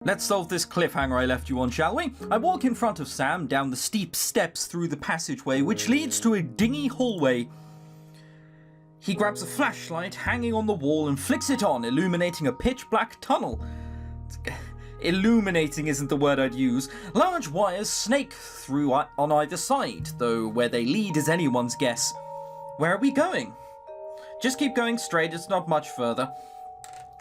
Let's solve this cliffhanger I left you on, shall we? I walk in front of Sam down the steep steps through the passageway, which leads to a dingy hallway. He grabs a flashlight hanging on the wall and flicks it on, illuminating a pitch-black tunnel. Illuminating isn't the word I'd use. Large wires snake through on either side, though where they lead is anyone's guess. Where are we going? Just keep going straight, it's not much further.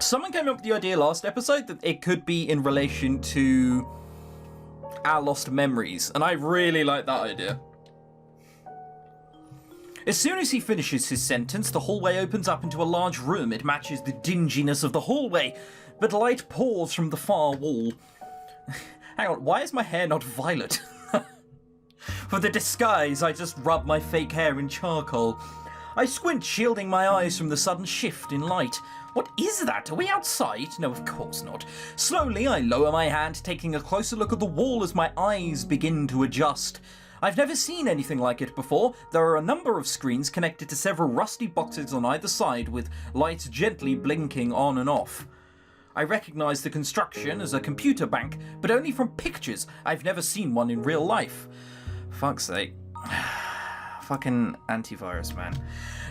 Someone came up with the idea last episode that it could be in relation to our lost memories, and I really like that idea. As soon as he finishes his sentence, the hallway opens up into a large room. It matches the dinginess of the hallway, but light pours from the far wall. Hang on, why is my hair not violet? For the disguise, I just rub my fake hair in charcoal. I squint, shielding my eyes from the sudden shift in light. What is that? Are we outside? No, of course not. Slowly, I lower my hand, taking a closer look at the wall as my eyes begin to adjust. I've never seen anything like it before. There are a number of screens connected to several rusty boxes on either side, with lights gently blinking on and off. I recognize the construction as a computer bank, but only from pictures. I've never seen one in real life. Fuck's sake. Fucking antivirus, man.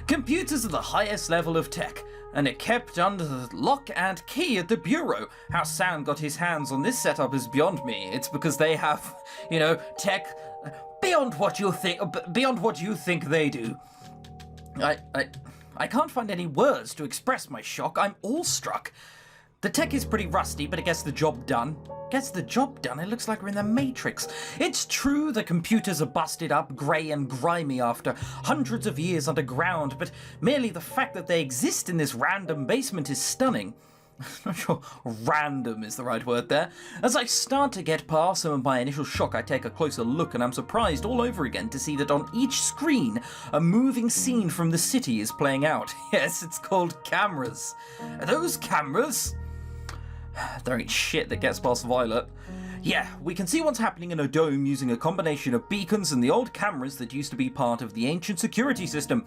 Computers are the highest level of tech, and it kept under the lock and key at the bureau. How Sam got his hands on this setup is beyond me. It's because they have, tech beyond what you think they do. I can't find any words to express my shock. I'm awestruck. The tech is pretty rusty, but it gets the job done. It looks like we're in the Matrix. It's true the computers are busted up, grey and grimy after hundreds of years underground, but merely the fact that they exist in this random basement is stunning. I'm not sure random is the right word there. As I start to get past some of my initial shock, I take a closer look and I'm surprised all over again to see that on each screen, a moving scene from the city is playing out. Yes, it's called cameras. Are those cameras? There ain't shit that gets past Violet. Yeah, we can see what's happening in a dome using a combination of beacons and the old cameras that used to be part of the ancient security system.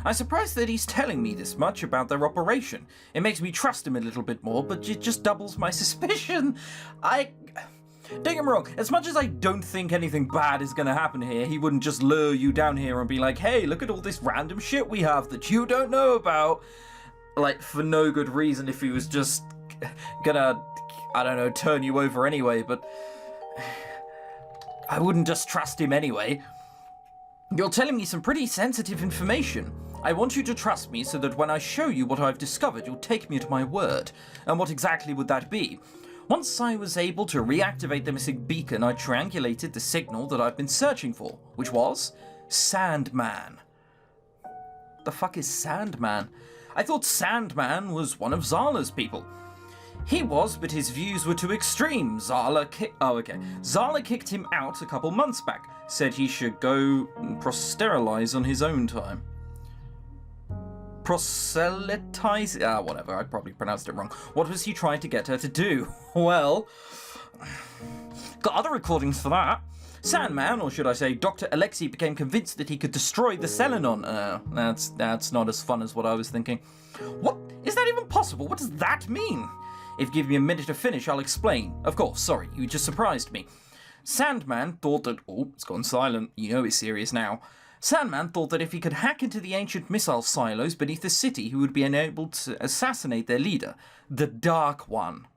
I'm surprised that he's telling me this much about their operation. It makes me trust him a little bit more, but it just doubles my suspicion. Don't get me wrong, as much as I don't think anything bad is gonna happen here, he wouldn't just lure you down here and be like, hey, look at all this random shit we have that you don't know about. Like, for no good reason if he was just gonna, turn you over anyway, but I wouldn't just trust him anyway. You're telling me some pretty sensitive information. I want you to trust me so that when I show you what I've discovered, you'll take me at my word. And what exactly would that be? Once I was able to reactivate the missing beacon, I triangulated the signal that I've been searching for, which was Sandman. The fuck is Sandman? I thought Sandman was one of Zala's people. He was, but his views were too extreme. Zala kicked him out a couple months back. Said he should go proselytize on his own time. Proselytize? Whatever, I probably pronounced it wrong. What was he trying to get her to do? Well, got other recordings for that. Sandman, or should I say Dr. Alexei, became convinced that he could destroy the Selenon. That's not as fun as what I was thinking. What? Is that even possible? What does that mean? If you give me a minute to finish, I'll explain. Of course, sorry, you just surprised me. Sandman thought that... Oh, it's gone silent. You know it's serious now. Sandman thought that if he could hack into the ancient missile silos beneath the city, he would be enabled to assassinate their leader, the Dark One.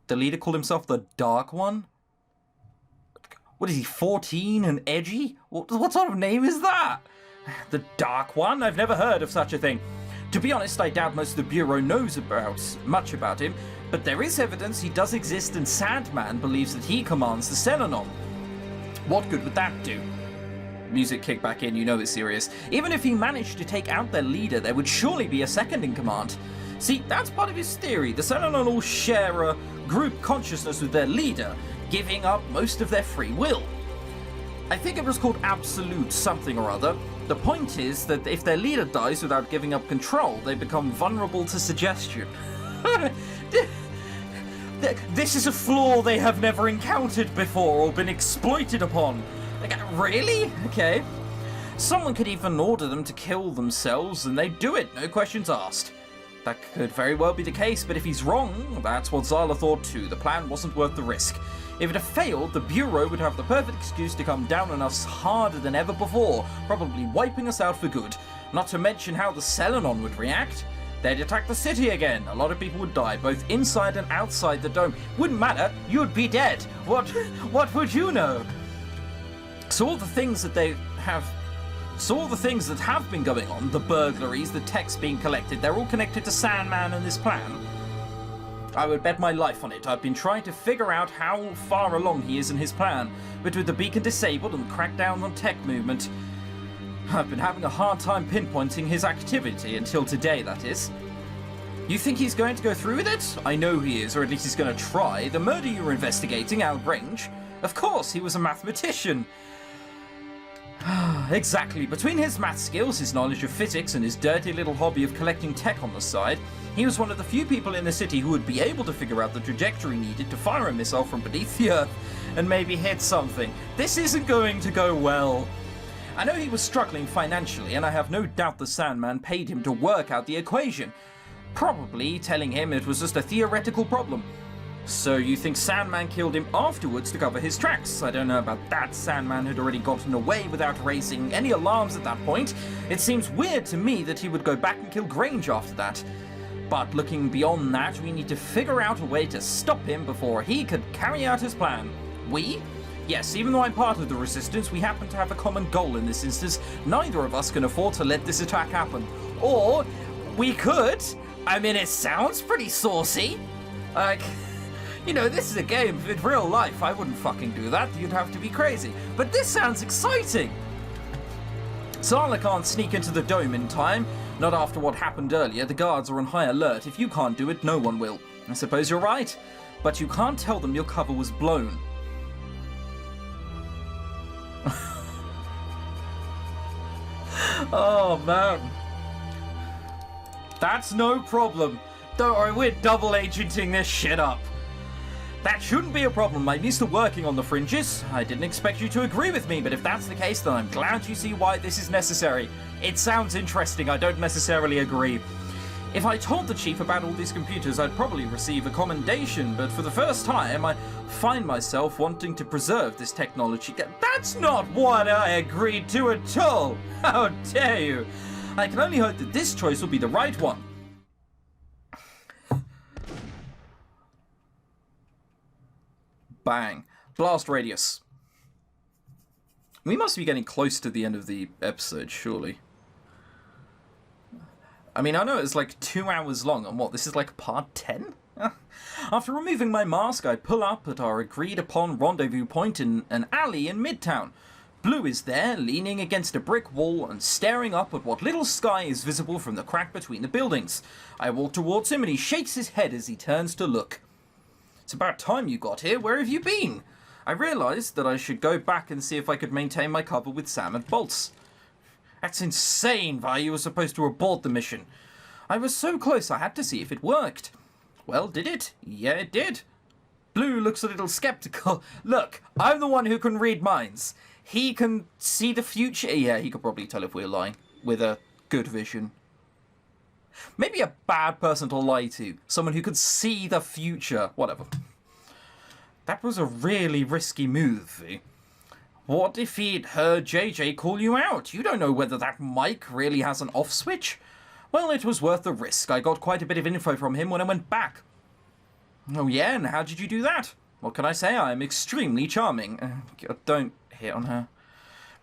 The leader called himself the Dark One? What is he, 14 and edgy? What sort of name is that? The Dark One? I've never heard of such a thing. To be honest, I doubt most of the Bureau knows much about him, but there is evidence he does exist, and Sandman believes that he commands the Selenon. What good would that do? Music kicked back in, you know it's serious. Even if he managed to take out their leader, there would surely be a second in command. See, that's part of his theory. The Selenon all share a group consciousness with their leader, giving up most of their free will. I think it was called absolute something or other. The point is that if their leader dies without giving up control, they become vulnerable to suggestion. This is a flaw they have never encountered before or been exploited upon. Really? Okay. Someone could even order them to kill themselves, and they'd do it, no questions asked. That could very well be the case, but if he's wrong, that's what Zala thought too. The plan wasn't worth the risk. If it had failed, the Bureau would have the perfect excuse to come down on us harder than ever before, probably wiping us out for good. Not to mention how the Selenon would react. They'd attack the city again. A lot of people would die, both inside and outside the dome. Wouldn't matter, you'd be dead. What would you know? So all the things that have been going on, the burglaries, the techs being collected, they're all connected to Sandman and this plan. I would bet my life on it. I've been trying to figure out how far along he is in his plan, but with the beacon disabled and the crackdown on tech movement, I've been having a hard time pinpointing his activity, until today, that is. You think he's going to go through with it? I know he is, or at least he's going to try. The murder you were investigating, Al Grange? Of course, he was a mathematician. Exactly. Between his math skills, his knowledge of physics, and his dirty little hobby of collecting tech on the side, he was one of the few people in the city who would be able to figure out the trajectory needed to fire a missile from beneath the Earth and maybe hit something. This isn't going to go well. I know he was struggling financially, and I have no doubt the Sandman paid him to work out the equation, probably telling him it was just a theoretical problem. So you think Sandman killed him afterwards to cover his tracks? I don't know about that. Sandman had already gotten away without raising any alarms at that point. It seems weird to me that he would go back and kill Grange after that. But looking beyond that, we need to figure out a way to stop him before he could carry out his plan. We? Yes, even though I'm part of the Resistance, we happen to have a common goal in this instance. Neither of us can afford to let this attack happen. Or, we could. I mean, it sounds pretty saucy. Like, you know, this is a game. In real life, I wouldn't fucking do that. You'd have to be crazy. But this sounds exciting. Zala can't sneak into the dome in time. Not after what happened earlier. The guards are on high alert. If you can't do it, no one will. I suppose you're right. But you can't tell them your cover was blown. Oh, man. That's no problem. Don't worry, we're double agenting this shit up. That shouldn't be a problem. I'm used to working on the fringes. I didn't expect you to agree with me, but if that's the case, then I'm glad you see why this is necessary. It sounds interesting. I don't necessarily agree. If I told the chief about all these computers, I'd probably receive a commendation, but for the first time, I find myself wanting to preserve this technology. That's not what I agreed to at all! How dare you! I can only hope that this choice will be the right one. Bang. Blast radius. We must be getting close to the end of the episode, surely. I mean, I know it's like 2 hours long, and what, this is like part 10? After removing my mask, I pull up at our agreed-upon rendezvous point in an alley in Midtown. Blue is there, leaning against a brick wall and staring up at what little sky is visible from the crack between the buildings. I walk towards him and he shakes his head as he turns to look. It's about time you got here. Where have you been? I realised that I should go back and see if I could maintain my cover with Sam and bolts. That's insane, Vi. You were supposed to abort the mission. I was so close I had to see if it worked. Well, did it? Yeah, it did. Blue looks a little skeptical. Look, I'm the one who can read minds. He can see the future. Yeah, he could probably tell if we're lying. With a good vision. Maybe a bad person to lie to. Someone who could see the future. Whatever. That was a really risky move, Vi. What if he'd heard JJ call you out? You don't know whether that mic really has an off switch. Well, it was worth the risk. I got quite a bit of info from him when I went back. Oh yeah, and how did you do that? What can I say? I'm extremely charming. Don't hit on her.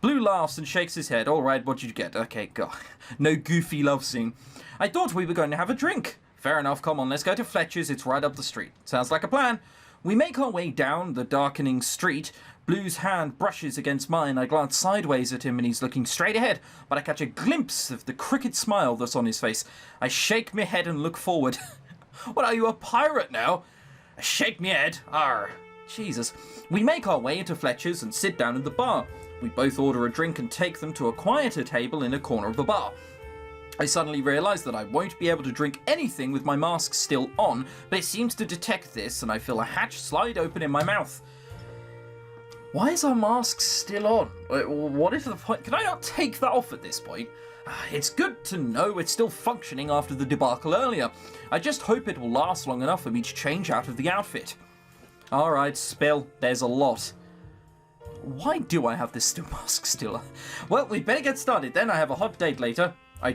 Blue laughs and shakes his head. All right, what'd you get? Okay, God. No goofy love scene. I thought we were going to have a drink. Fair enough, come on, let's go to Fletcher's. It's right up the street. Sounds like a plan. We make our way down the darkening street. Blue's hand brushes against mine. I glance sideways at him and he's looking straight ahead, but I catch a glimpse of the crooked smile that's on his face. I shake my head and look forward. What, are you a pirate now? I shake my head. Arr. Jesus. We make our way into Fletcher's and sit down in the bar. We both order a drink and take them to a quieter table in a corner of the bar. I suddenly realise that I won't be able to drink anything with my mask still on, but it seems to detect this and I feel a hatch slide open in my mouth. Why is our mask still on? What is the point? Can I not take that off at this point? It's good to know it's still functioning after the debacle earlier. I just hope it will last long enough for me to change out of the outfit. Alright, spill. There's a lot. Why do I have this mask still? Well, we better get started then. I have a hot date later. I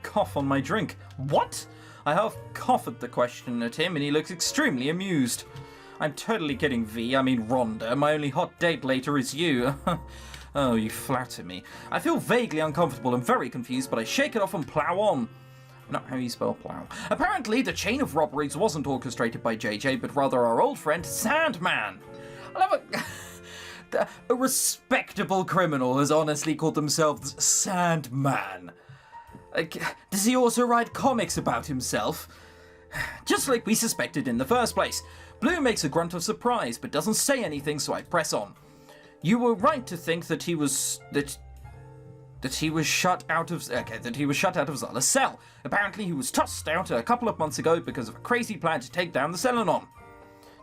cough on my drink. What? I half cough at the question at him and he looks extremely amused. I'm totally kidding, Rhonda. My only hot date later is you. Oh, you flatter me. I feel vaguely uncomfortable and very confused, but I shake it off and plow on. Not how you spell plow. Apparently, the chain of robberies wasn't orchestrated by JJ, but rather our old friend, Sandman. I love it. A respectable criminal has honestly called themselves Sandman. Does he also write comics about himself? Just like we suspected in the first place. Blue makes a grunt of surprise, but doesn't say anything, so I press on. You were right to think that he was shut out of Zala's cell. Apparently he was tossed out a couple of months ago because of a crazy plan to take down the Selenon.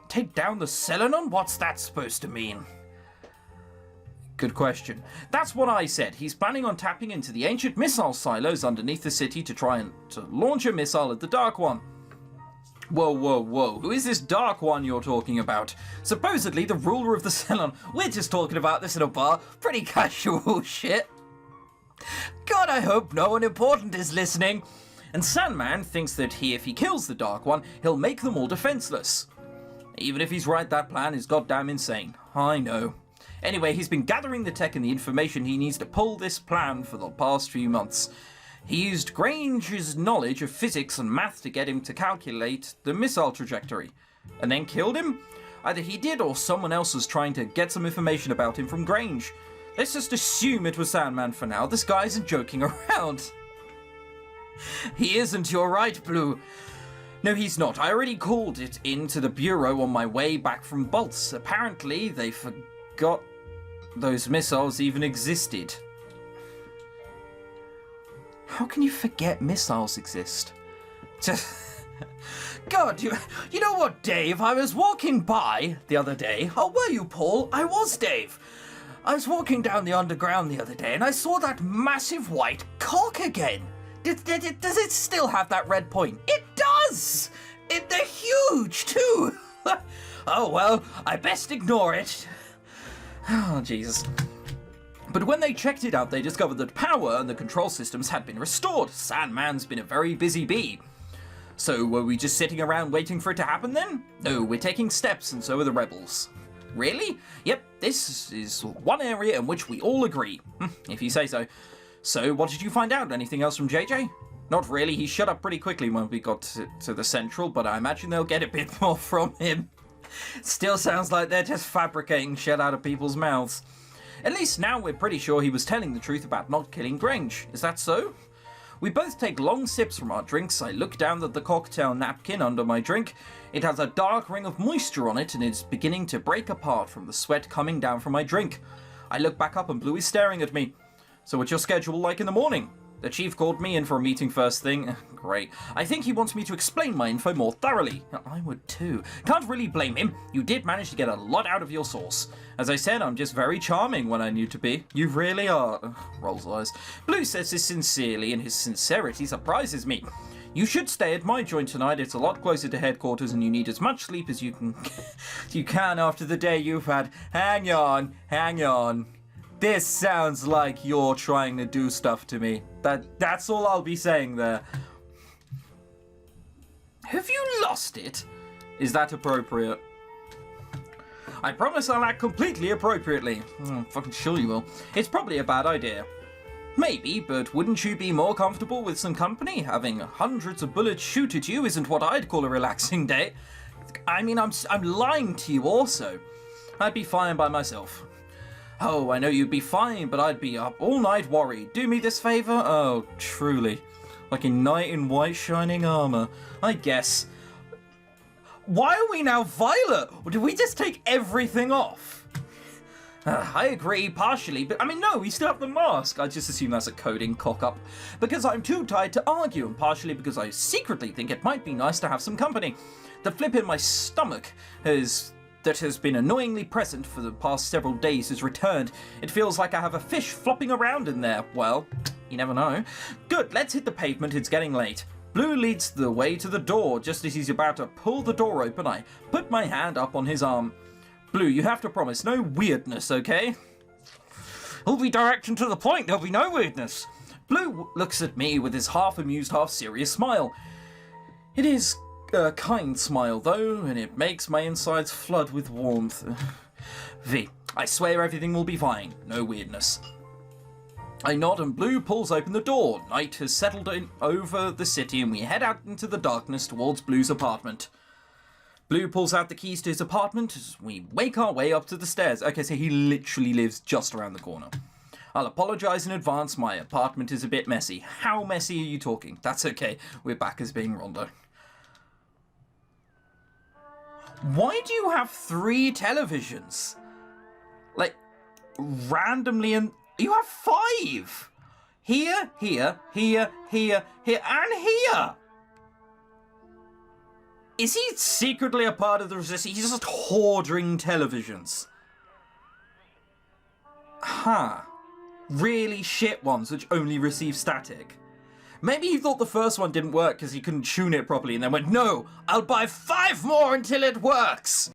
Take down the Selenon? What's that supposed to mean? Good question. That's what I said. He's planning on tapping into the ancient missile silos underneath the city to try and launch a missile at the Dark One. Whoa, whoa, whoa. Who is this Dark One you're talking about? Supposedly the ruler of the Selenon. We're just talking about this in a bar. Pretty casual shit. God, I hope no one important is listening. And Sandman thinks that if he kills the Dark One, he'll make them all defenseless. Even if he's right, that plan is goddamn insane. I know. Anyway, he's been gathering the tech and the information he needs to pull this plan for the past few months. He used Grange's knowledge of physics and math to get him to calculate the missile trajectory. And then killed him? Either he did or someone else was trying to get some information about him from Grange. Let's just assume it was Sandman for now. This guy isn't joking around. He isn't, you're right, Blue. No, he's not. I already called it into the bureau on my way back from Bolts. Apparently, they forgot those missiles even existed. How can you forget missiles exist? God, you know what, Dave? I was walking by the other day. Oh, were you, Paul? I was, Dave. I was walking down the underground the other day and I saw that massive white cock again. Does it still have that red point? It does! They're huge, too! Oh, well, I best ignore it. Oh, Jesus. But when they checked it out, they discovered that power and the control systems had been restored. Sandman's been a very busy bee. So were we just sitting around waiting for it to happen then? No, we're taking steps and so are the rebels. Really? Yep, this is one area in which we all agree. If you say so. So what did you find out? Anything else from JJ? Not really, he shut up pretty quickly when we got to the Central, but I imagine they'll get a bit more from him. Still sounds like they're just fabricating shit out of people's mouths. At least now we're pretty sure he was telling the truth about not killing Grange. Is that so? We both take long sips from our drinks. I look down at the cocktail napkin under my drink. It has a dark ring of moisture on it and is beginning to break apart from the sweat coming down from my drink. I look back up and Blue is staring at me. So what's your schedule like in the morning? The chief called me in for a meeting first thing. Great. I think he wants me to explain my info more thoroughly. I would too. Can't really blame him. You did manage to get a lot out of your source. As I said, I'm just very charming when I need to be. You really are. Ugh, rolls eyes. Blue says this sincerely, and his sincerity surprises me. You should stay at my joint tonight. It's a lot closer to headquarters, and you need as much sleep as you can after the day you've had. Hang on, hang on. This sounds like you're trying to do stuff to me. That's all I'll be saying there. Have you lost it? Is that appropriate? I promise I'll act completely appropriately. I'm fucking sure you will. It's probably a bad idea. Maybe, but wouldn't you be more comfortable with some company? Having hundreds of bullets shoot at you isn't what I'd call a relaxing day. I mean, I'm lying to you also. I'd be fine by myself. Oh, I know you'd be fine, but I'd be up all night worried. Do me this favor? Oh, truly. Like a knight in white shining armor. I guess. Why are we now violet? Or did we just take everything off? I agree, partially, but I mean, no, we still have the mask. I just assume that's a coding cock-up. Because I'm too tired to argue, and partially because I secretly think it might be nice to have some company. The flip in my stomach has that has been annoyingly present for the past several days has returned. It feels like I have a fish flopping around in there. Well, you never know. Good, let's hit the pavement, it's getting late. Blue leads the way to the door. Just as he's about to pull the door open, I put my hand up on his arm. Blue, you have to promise no weirdness, okay? He'll be direct and to the point, there'll be no weirdness. Blue looks at me with his half-amused, half-serious smile. It is a kind smile, though, and it makes my insides flood with warmth. V, I swear everything will be fine. No weirdness. I nod and Blue pulls open the door. Night has settled in over the city and we head out into the darkness towards Blue's apartment. Blue pulls out the keys to his apartment as we make our way up to the stairs. Okay, so he literally lives just around the corner. I'll apologise in advance, my apartment is a bit messy. How messy are you talking? That's okay, we're back as being Rondo. Why do you have 3 televisions? Like, randomly, and you have 5! Here, here, here, here, here, and here! Is he secretly a part of the resistance? He's just hoarding televisions. Huh. Really shit ones which only receive static. Maybe he thought the first one didn't work because he couldn't tune it properly and then went, no, I'll buy 5 more until it works!